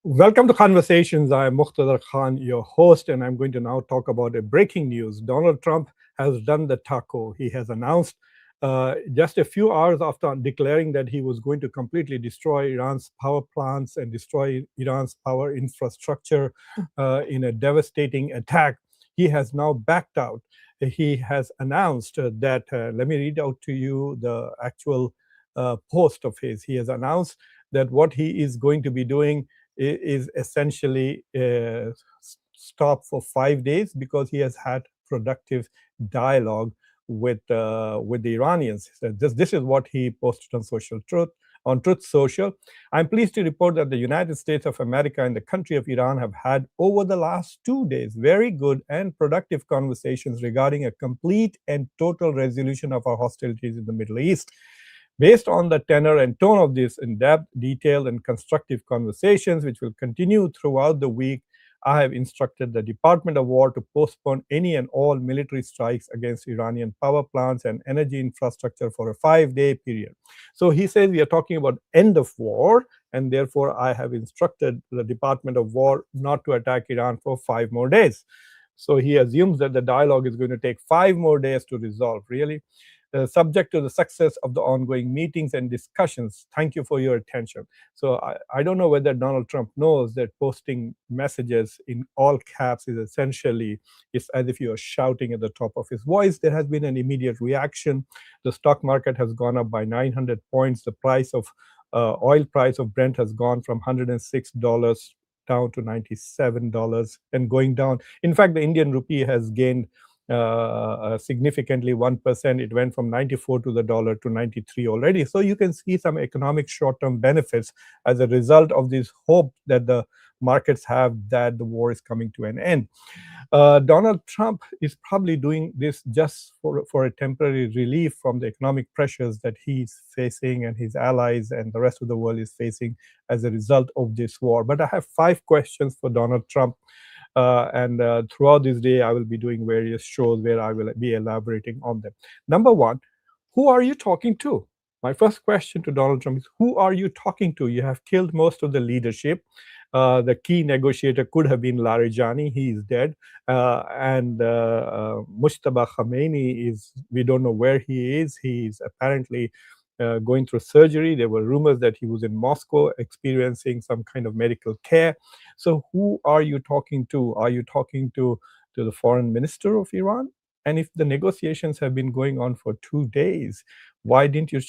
Welcome to Conversations. I am Muqtadar Khan, your host, and I'm going to now talk about a breaking news. Donald Trump has done the taco. He has announced just a few hours after declaring that he was going to completely destroy Iran's power plants and destroy Iran's power infrastructure in a devastating attack. He has now backed out. He has announced that, let me read out to you the actual post of his. He has announced that what he is going to be doing is essentially stopped for 5 days because he has had productive dialogue with the Iranians. So this is what he posted on social truth. On Truth Social, I'm pleased to report that the United States of America and the country of Iran have had over the last 2 days very good and productive conversations regarding a complete and total resolution of our hostilities in the Middle East. Based on the tenor and tone of these in-depth, detailed, and constructive conversations, which will continue throughout the week, I have instructed the Department of War to postpone any and all military strikes against Iranian power plants and energy infrastructure for a 5-day period. So he says we are talking about end of war, and therefore I have instructed the Department of War not to attack Iran for 5 more days. So he assumes that the dialogue is going to take 5 more days to resolve, really. Subject to the success of the ongoing meetings and discussions. Thank you for your attention. So I don't know whether Donald Trump knows that posting messages in all caps is essentially, it's as if you are shouting at the top of his voice. There has been an immediate reaction. The stock market has gone up by 900 points. The price of oil price of Brent has gone from $106 down to $97 and going down. In fact, the Indian rupee has gained significantly 1%. It went from 94 to the dollar to 93 already. So you can see some economic short-term benefits as a result of this hope that the markets have that the war is coming to an end. Donald Trump is probably doing this just for a temporary relief from the economic pressures that he's facing and his allies and the rest of the world is facing as a result of this war. But I have 5 questions for Donald Trump. And throughout this day, I will be doing various shows where I will be elaborating on them. Number one, who are you talking to? My first question to Donald Trump is, who are you talking to? You have killed most of the leadership. The key negotiator could have been Larijani. He is dead. And Mujtaba Khamenei we don't know where he is. He is apparently going through surgery. There were rumors that he was in Moscow experiencing some kind of medical care. So who are you talking to? Are you talking to the foreign minister of Iran? And if the negotiations have been going on for 2 days, why didn't you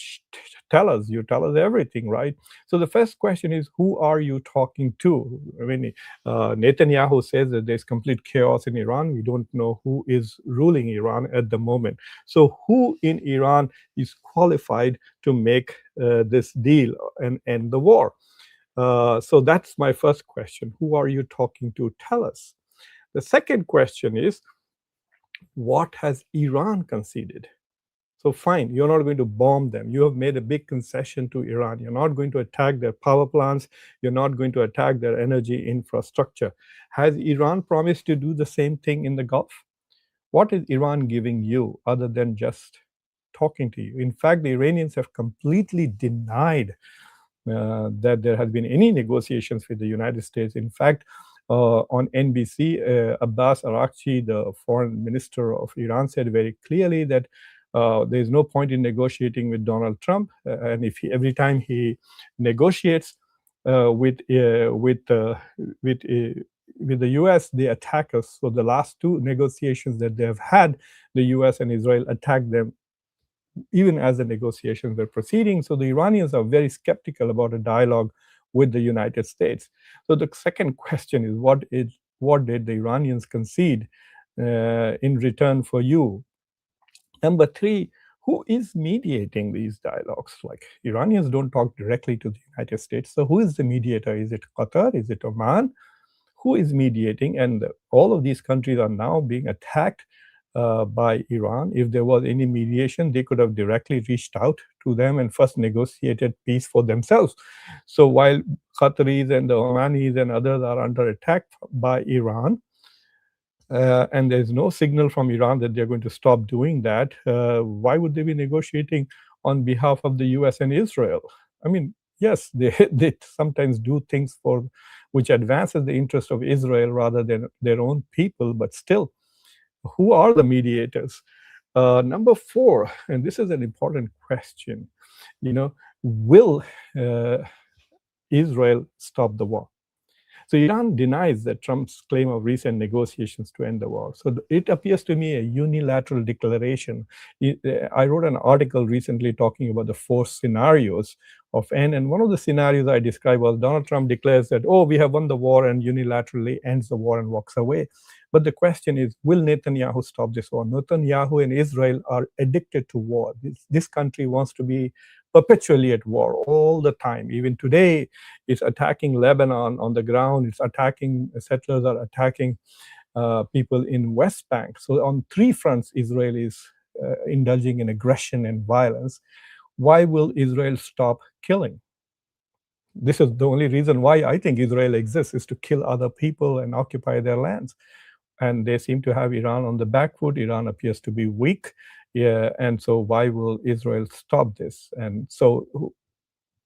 tell us? You tell us everything, right? So the first question is, who are you talking to? I mean, Netanyahu says that there's complete chaos in Iran. We don't know who is ruling Iran at the moment. So who in Iran is qualified to make this deal and end the war? So that's my first question. Who are you talking to? Tell us. The second question is, what has Iran conceded? So fine, you're not going to bomb them. You have made a big concession to Iran. You're not going to attack their power plants. You're not going to attack their energy infrastructure. Has Iran promised to do the same thing in the Gulf? What is Iran giving you other than just talking to you? In fact, the Iranians have completely denied that there has been any negotiations with the United States. In fact, on NBC, Abbas Araghchi, the foreign minister of Iran, said very clearly that there is no point in negotiating with Donald Trump, and if every time he negotiates with the U.S., they attack us. So the last 2 negotiations that they have had, the U.S. and Israel attacked them even as the negotiations were proceeding. So the Iranians are very skeptical about a dialogue with the United States. So the second question is, what did the Iranians concede in return for you? Number 3, who is mediating these dialogues? Like, Iranians don't talk directly to the United States. So who is the mediator? Is it Qatar? Is it Oman? Who is mediating? And all of these countries are now being attacked by Iran. If there was any mediation, they could have directly reached out to them and first negotiated peace for themselves. So while Qataris and the Omanis and others are under attack by Iran, and there's no signal from Iran that they're going to stop doing that, why would they be negotiating on behalf of the US and Israel? I mean, yes, they sometimes do things for which advances the interest of Israel rather than their own people. But still, who are the mediators? Number 4, and this is an important question, will Israel stop the war? So Iran denies that Trump's claim of recent negotiations to end the war. So it appears to me a unilateral declaration. I wrote an article recently talking about the 4 scenarios of end, and one of the scenarios I described was Donald Trump declares that, we have won the war, and unilaterally ends the war and walks away. But the question is, will Netanyahu stop this war? Netanyahu and Israel are addicted to war. This country wants to be perpetually at war all the time. Even today, it's attacking Lebanon on the ground. It's attacking, settlers are attacking people in West Bank. So on 3 fronts, Israel is indulging in aggression and violence. Why will Israel stop killing? This is the only reason why I think Israel exists, is to kill other people and occupy their lands. And they seem to have Iran on the back foot. Iran appears to be weak. Yeah, and so why will Israel stop this? And so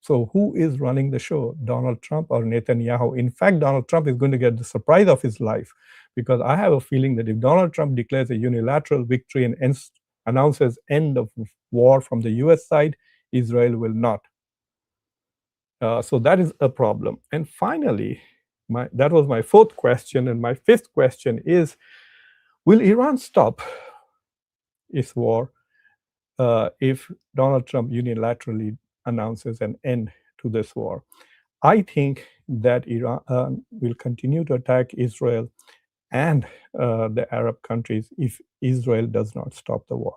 who is running the show, Donald Trump or Netanyahu? In fact, Donald Trump is going to get the surprise of his life, because I have a feeling that if Donald Trump declares a unilateral victory and announces end of war from the US side, Israel will not. So that is a problem. And finally, that was my 4th question. And my 5th question is, will Iran stop its war if Donald Trump unilaterally announces an end to this war? I think that Iran will continue to attack Israel and the Arab countries if Israel does not stop the war.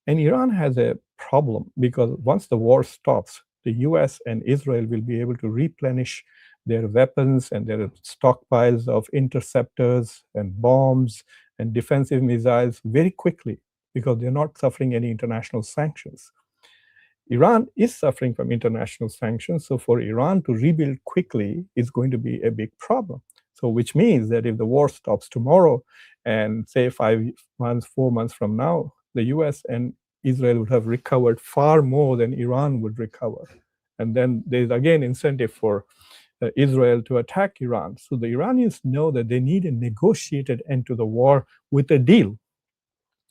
And Iran has a problem, because once the war stops, the US and Israel will be able to replenish their weapons and their stockpiles of interceptors and bombs and defensive missiles very quickly, because they're not suffering any international sanctions. Iran is suffering from international sanctions, so for Iran to rebuild quickly is going to be a big problem. So which means that if the war stops tomorrow, and say 5 months, 4 months from now, the US and Israel would have recovered far more than Iran would recover. And then there's again incentive for Israel to attack Iran. So the Iranians know that they need a negotiated end to the war with a deal.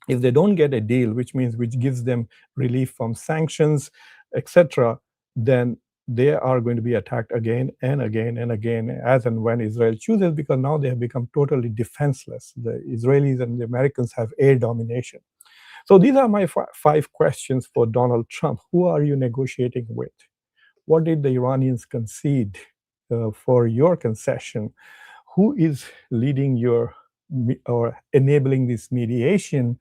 If they don't get a deal, which gives them relief from sanctions, etc., then they are going to be attacked again and again and again, as and when Israel chooses, because now they have become totally defenseless. The Israelis and the Americans have air domination. So these are my 5 questions for Donald Trump. Who are you negotiating with? What did the Iranians concede for your concession? Who is leading or enabling this mediation?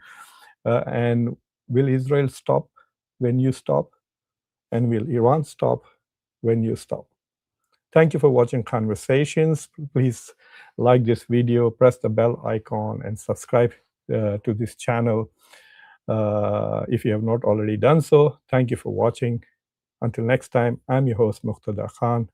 And will Israel stop when you stop? And will Iran stop when you stop? Thank you for watching Conversations. Please like this video, press the bell icon, and subscribe to this channel if you have not already done so. Thank you for watching. Until next time, I'm your host, Muqtada Khan.